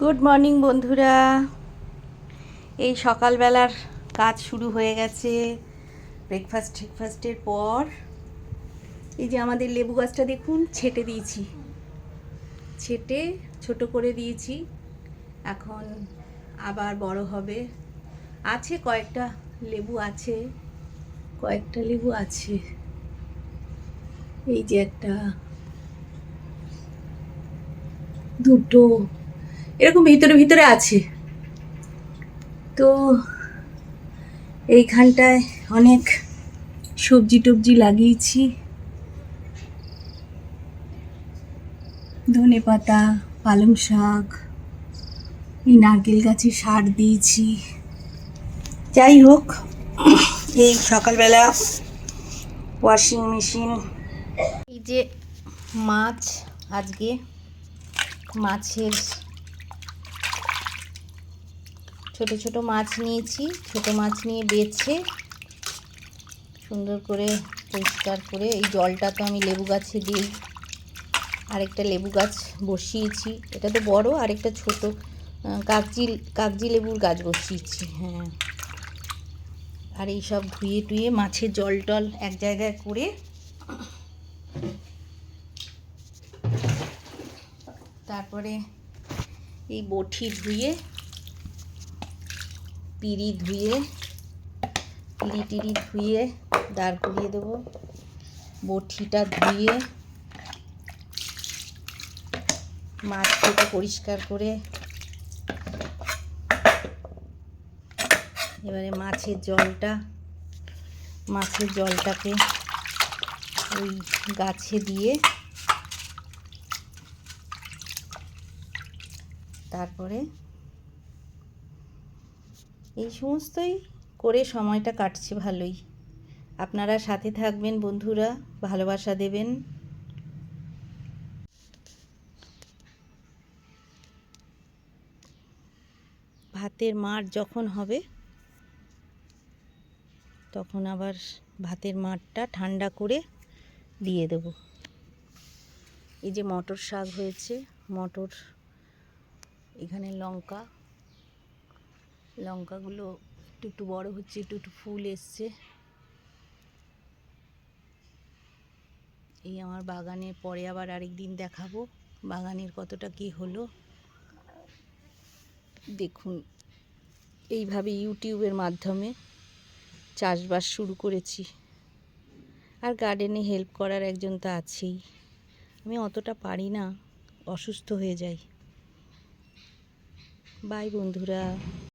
Good morning বন্ধুরা। এই সকালবেলার কাজ শুরু হয়ে গেছে। ব্রেকফাস্টের পর এই যে আমাদের লেবু গাছটা দেখুন, ছেটে দিয়েছি, ছেটে ছোট করে দিয়েছি। এখন আবার বড় হবে। আছে কয়েকটা লেবু আছে, এই যে একটা, দুটো, এরকম ভিতরে ভিতরে আছে। তো এইখানটায় অনেক সবজি টবজি লাগিয়েছি, ধনেপাতা, পালং শাক, এই নারকেল গাছে সার দিয়েছি। যাই হোক, এই সকালবেলা ওয়াশিং মেশিন, এই যে মাছ, আজকে মাছের ছোট ছোট মাছ নিয়েছি। ছোট মাছ নিয়ে বেছে সুন্দর করে পরিষ্কার করে, এই জলটা তো আমি লেবু গাছে দিই। আরেকটা লেবু গাছ বসিয়েছি, এটা তো বড়, আরেকটা ছোট কাগজি লেবুর গাছ বসিয়েছি। হ্যাঁ, আর এই সব ধুয়ে টুয়ে মাছের জল টল এক জায়গায় করে তারপরে এই বটি ধুয়ে, পিড়ি টিড়ি ধুয়ে দাঁড় করিয়ে দেবো। বটিটা ধুয়ে মাছ থেকে পরিষ্কার করে এবারে মাছের জলটাকে ওই গাছে দিয়ে তারপরে এই সমস্তই করে সময়টা কাটছে ভালোই। আপনারা সাথে থাকবেন বন্ধুরা, ভালোবাসা দেবেন। ভাতের মাড় যখন হবে তখন আবার ভাতের মাড়টা ঠান্ডা করে দিয়ে দেব। এই যে মটর শাক হয়েছে, মটর, এখানে লঙ্কাগুলো একটু বড় হচ্ছে, একটু ফুল এসছে। এই আমার বাগানে পরে আবার আরেকদিন দেখাবো বাগানের কতটা কি হলো। দেখুন, এইভাবে ইউটিউবের মাধ্যমে চাষবাস শুরু করেছি। আর গার্ডেনে হেল্প করার একজন তো আছেই। আমি অতটা পারি না, অসুস্থ হয়ে যাই। বাই বন্ধুরা।